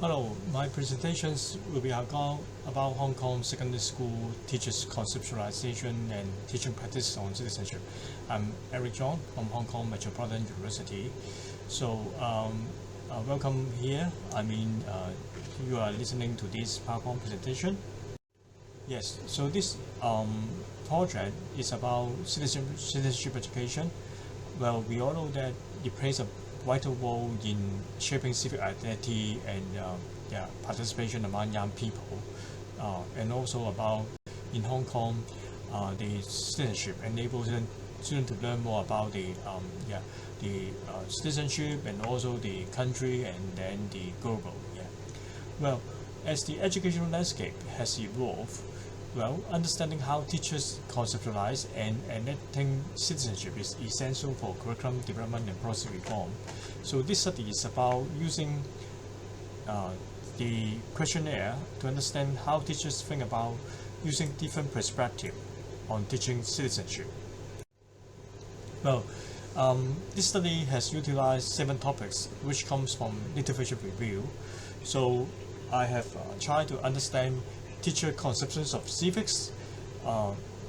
Hello, my presentations will be about Hong Kong secondary school teachers' conceptualization and teaching practice on citizenship. I'm Eric Chong from Hong Kong Metropolitan University. So, welcome here. You are listening to this PowerPoint presentation. Yes, so this project is about citizenship education. Well, we all know that it plays a vital role in shaping civic identity and participation among young people, and also about in Hong Kong, the citizenship enables students to learn more about the citizenship and also the country and then the global. Well, as the educational landscape has evolved, understanding how teachers conceptualize and enacting citizenship is essential for curriculum development and policy reform. So this study is about using the questionnaire to understand how teachers think about using different perspectives on teaching citizenship. This study has utilized 7 topics, which comes from literature review. So I have tried to understand teacher conceptions of civics,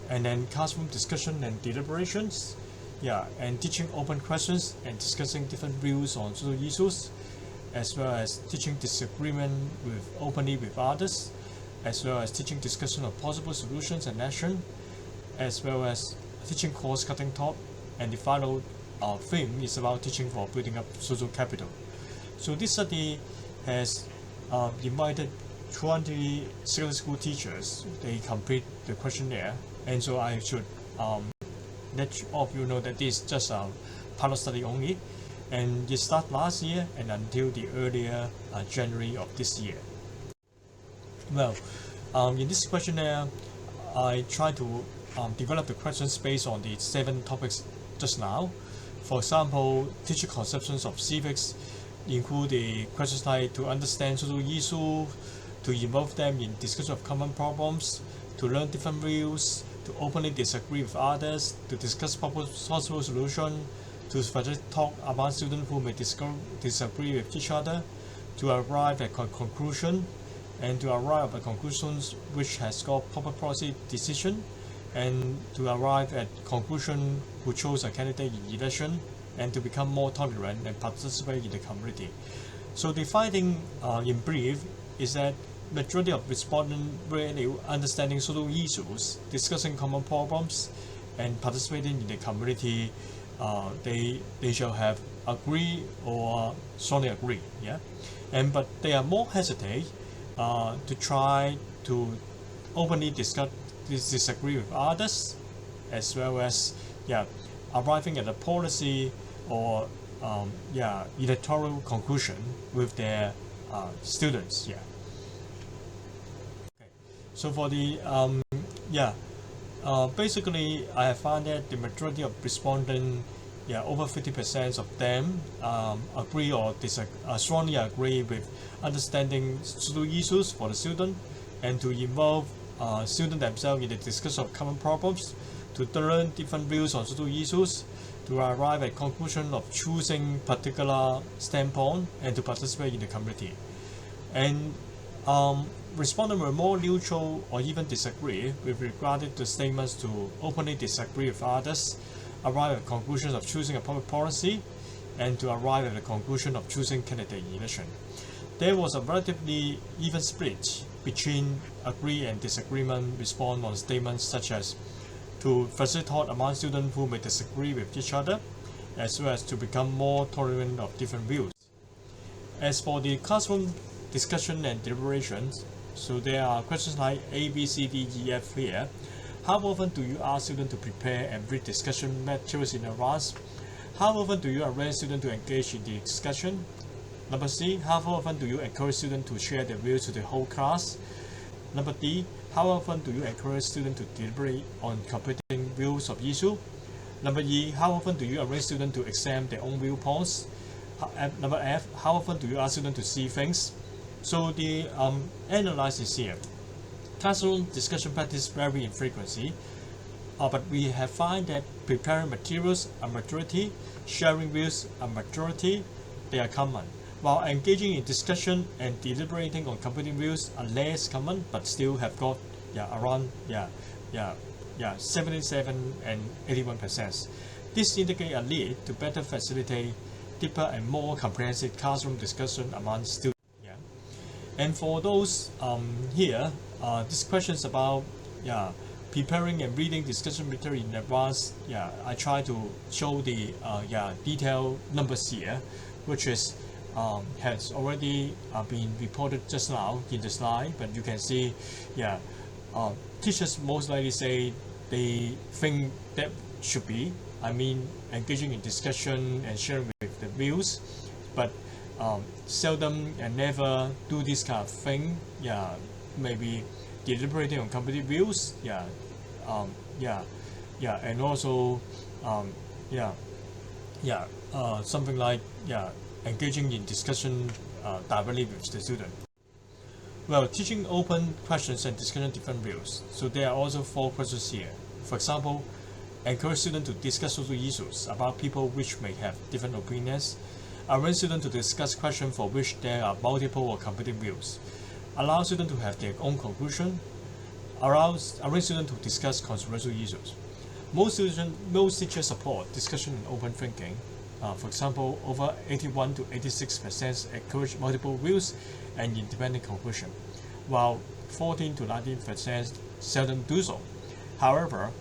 and then classroom discussion and deliberations, and teaching open questions and discussing different views on social issues, as well as teaching disagreement openly with others, as well as teaching discussion of possible solutions and action, as well as teaching course-cutting thought, and the final theme is about teaching for building up social capital. So this study has invited 20 secondary school teachers. They complete the questionnaire, and so I should let all of you know that this is just a pilot study only, and it started last year and until the earlier January of this year. In this questionnaire, I try to develop the questions based on the 7 topics just now. For example, teacher conceptions of civics include the questions like to understand social issues, to involve them in discussion of common problems, to learn different views, to openly disagree with others, to discuss possible solutions, to facilitate talk among students who may disagree with each other, to arrive at a conclusion, and to arrive at conclusions which has got public policy decision, and to arrive at conclusion who chose a candidate in election, and to become more tolerant and participate in the community. So the finding in brief is that majority of respondents value understanding social issues, discussing common problems, and participating in the community. They shall have agree or strongly agree, but they are more hesitate to try to openly disagree with others, as well as arriving at a policy or electoral conclusion with their students. So for the basically I have found that the majority of respondents, over 50% of them agree or strongly agree with understanding social issues for the student, and to involve students themselves in the discussion of common problems, to learn different views on social issues, to arrive at conclusion of choosing particular standpoint, and to participate in the community. And respondents were more neutral or even disagree with regard to statements to openly disagree with others, arrive at conclusions of choosing a public policy, and to arrive at the conclusion of choosing candidate in election. There was a relatively even split between agree and disagreement response on statements such as to facilitate thought among students who may disagree with each other, as well as to become more tolerant of different views. As for the classroom discussion and deliberations, so there are questions like A, B, C, D, E, F here. How often do you ask students to prepare and read discussion materials in advance? How often do you arrange students to engage in the discussion? Number C, how often do you encourage students to share their views to the whole class? Number D, how often do you encourage students to deliberate on competing views of issue? Number E, how often do you arrange students to examine their own viewpoints? Number F, how often do you ask students to see things? So the analysis here. Classroom discussion practice vary in frequency, but we have found that preparing materials a majority, sharing views a majority, they are common. while engaging in discussion and deliberating on competing views are less common, but still have got around 77 and 81%. This indicates a need to better facilitate deeper and more comprehensive classroom discussion among students. And for those here, this question is about preparing and reading discussion material in advance. I try to show the detailed numbers here, which is has already been reported just now in the slide, but you can see teachers most likely say they think that should be engaging in discussion and sharing with the views, but seldom and never do this kind of thing. Maybe deliberating on competing views. And also something like engaging in discussion directly with the student. Well, teaching open questions and discussion different views. So there are also 4 questions here. For example, encourage students to discuss social issues about people which may have different opinions. Arrange students to discuss questions for which there are multiple or competing views. Allow students to have their own conclusion. Arrange students to discuss controversial issues. Most teachers support discussion and open thinking. For example, over 81 to 86% encourage multiple views and independent conclusion, while 14 to 19% seldom do so. However,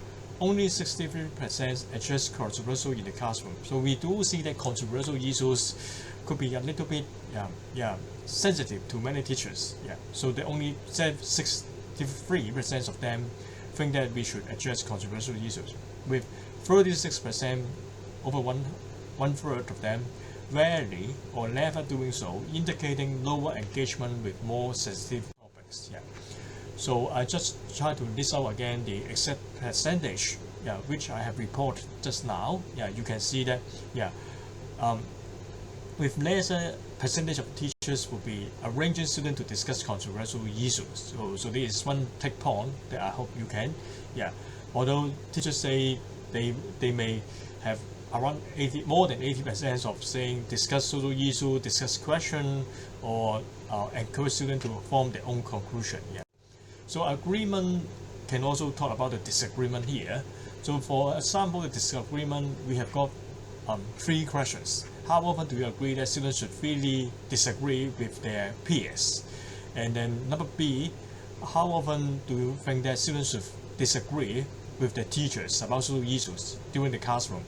only 63% address controversial in the classroom. So we do see that controversial issues could be a little bit sensitive to many teachers. So the only 63% of them think that we should address controversial issues, with 36%, over one third of them, rarely or never doing so, indicating lower engagement with more sensitive topics. So I just try to list out again the exact percentage, which I have reported just now. You can see that, with lesser percentage of teachers will be arranging students to discuss controversial issues. So this is one take point that I hope you can. Although teachers say they may have around more than 80% of saying discuss social issue, discuss question, or encourage students to form their own conclusion. So agreement can also talk about the disagreement here. So for example, the disagreement, we have got 3 questions. How often do you agree that students should freely disagree with their peers? And then number B, how often do you think that students should disagree with their teachers about social issues during the classroom?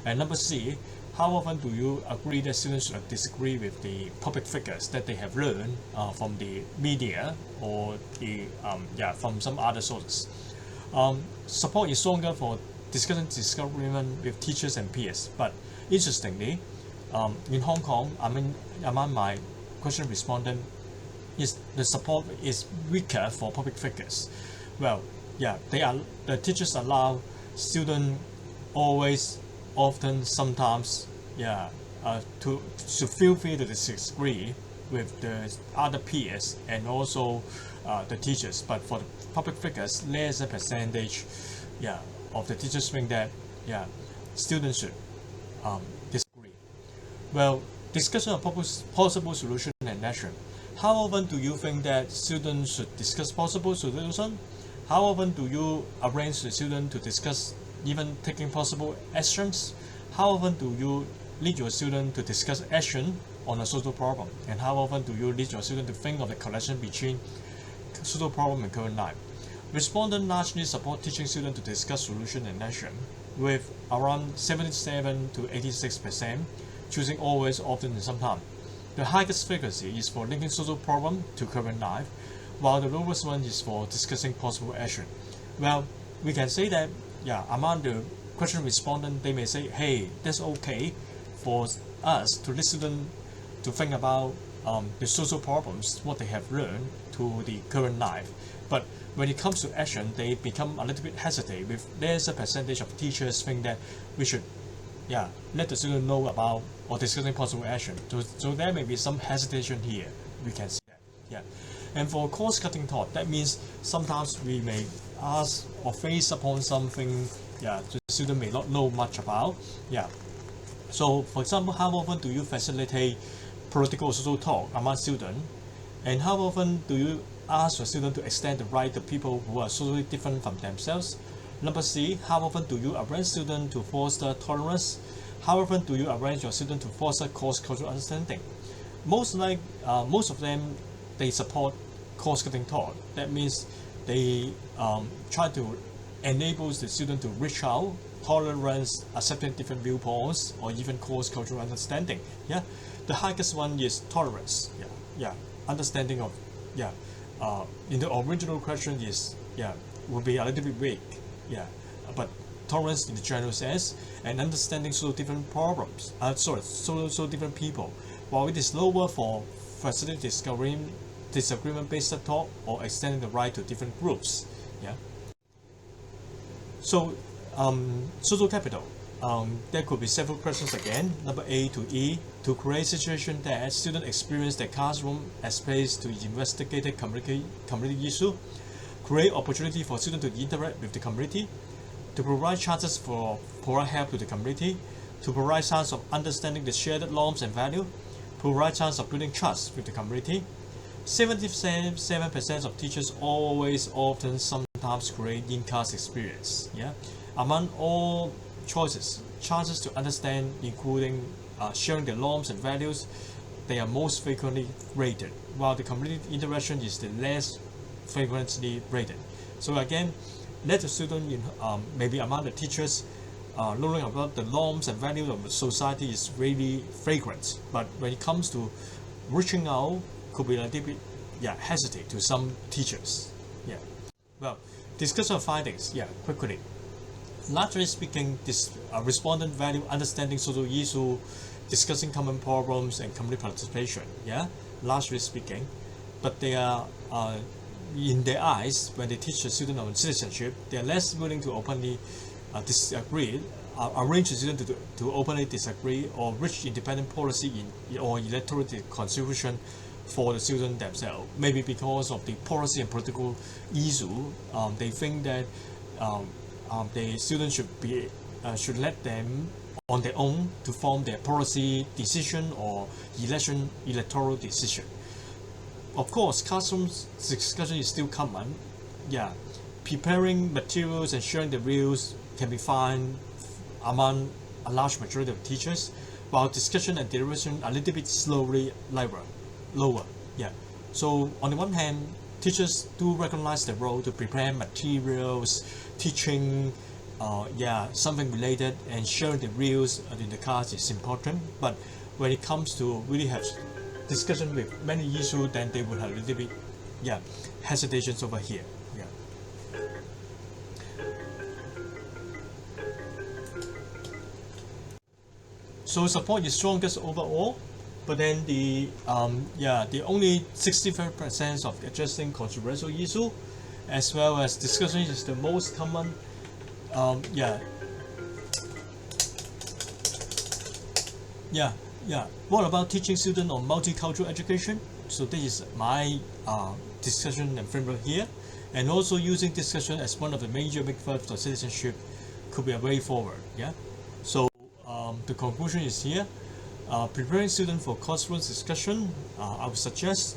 And number C, how often do you agree that students should disagree with the public figures that they have learned from the media or from some other sources? Support is stronger for discussion disagreement with teachers and peers, but interestingly, in Hong Kong, among my question respondent, the support is weaker for public figures. Well, the teachers allow students always, often, sometimes, to feel free to disagree with the other peers and also the teachers. But for the public figures, lesser percentage, of the teachers think that, students should disagree. Well, discussion of possible solution and action. How often do you think that students should discuss possible solution? How often do you arrange the student to discuss even taking possible actions? How often do you lead your student to discuss action on a social problem? And how often do you lead your student to think of the connection between social problem and current life? Respondents largely support teaching students to discuss solution and action, with around 77 to 86% choosing always, often, and sometimes. The highest frequency is for linking social problem to current life, while the lowest one is for discussing possible action. Well, we can say that, among the question respondent, they may say, hey, that's okay for us to listen to think about the social problems, what they have learned to the current life. But when it comes to action, they become a little bit hesitant, with lesser percentage of teachers think that we should let the student know about or discussing possible action. So there may be some hesitation here. We can see that. And for course-cutting thought, that means sometimes we may ask or face upon something the student may not know much about. So for example, how often do you facilitate political or social talk among students? And how often do you ask your student to extend the right to people who are socially different from themselves? Number C, how often do you arrange students to foster tolerance? How often do you arrange your students to foster cross-cultural understanding? Most of them, they support cross-cutting thought. That means they try to enable the student to reach out, tolerance, accepting different viewpoints, or even cross-cultural understanding. Yeah, the highest one is tolerance. Understanding of in the original question is will be a little bit vague. But tolerance in the general sense and understanding so different problems. So different people. While it is lower for facilitating disagreement-based thought or extending the right to different groups. So social capital. There could be several questions again. Number A to E, to create situation that students experience their classroom as place to investigate the community issue, create opportunity for students to interact with the community, to provide chances for provide help to the community, to provide chance of understanding the shared norms and value, provide chance of building trust with the community. 77% of teachers often sometimes create in-class experience. Among all choices, chances to understand, including sharing the norms and values, they are most frequently rated, while the community interaction is the less frequently rated. So again, let the student, maybe among the teachers, learning about the norms and values of the society is really frequent. But when it comes to reaching out, could be a little bit hesitate to some teachers. Well, discussion of findings. Quickly. Largely speaking, this respondent value understanding social issue, discussing common problems, and community participation. Largely speaking, but they are in their eyes when they teach the student on citizenship, they are less willing to openly disagree, arrange the student to openly disagree or reach independent policy or electoral contribution for the student themselves. Maybe because of the policy and political issue, they think that the students should let them on their own to form their policy decision or electoral decision. Of course, classroom discussion is still common. Preparing materials and sharing the views can be found among a large majority of teachers, while discussion and deliberation are a little bit lower. So on the one hand, teachers do recognize the role to prepare materials, teaching, something related, and sharing the views in the class is important. But when it comes to really have discussion with many issues, then they would have a little bit, hesitations over here. So support is strongest overall, but then the only 65% of addressing controversial issue, as well as discussion is the most common. What about teaching students on multicultural education? So this is my discussion and framework here, and also using discussion as one of the major big verbs of citizenship could be a way forward. So the conclusion is here. Preparing students for classroom discussion, I would suggest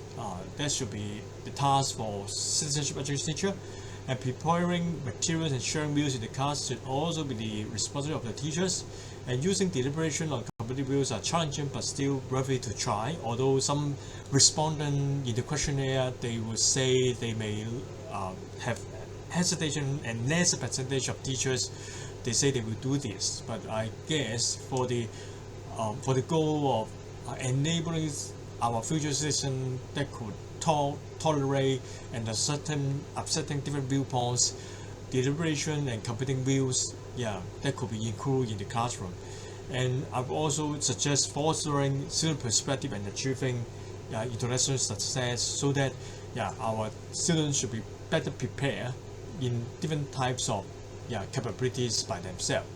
that should be the task for citizenship education teacher, and preparing materials and sharing views in the class should also be the responsibility of the teachers. And using deliberation on community views are challenging but still worthy to try. Although some respondents in the questionnaire, they will say they may have hesitation, and less percentage of teachers they say they will do this. But I guess for the goal of enabling our future citizens that could tolerate and accepting different viewpoints, deliberation and competing views, that could be included in the classroom. And I would also suggest fostering student perspective and achieving intellectual success, so that our students should be better prepared in different types of capabilities by themselves.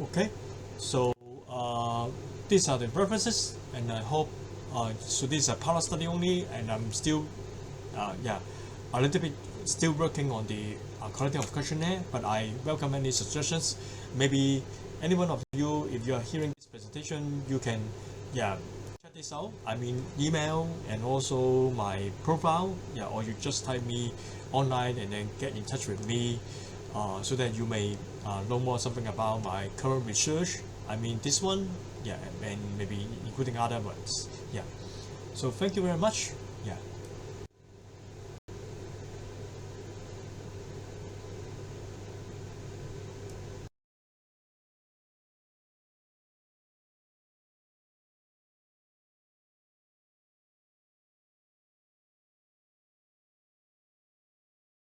Okay, so these are the references, and I hope so this is a pilot study only, and I'm still a little bit still working on the quality of questionnaire, but I welcome any suggestions. Maybe any one of you, if you are hearing this presentation, you can this out. I mean, email and also my profile. Yeah, or you just type me online and then get in touch with me, so that you may know more something about my current research. I mean, this one, yeah, and maybe including other ones. Yeah. So thank you very much.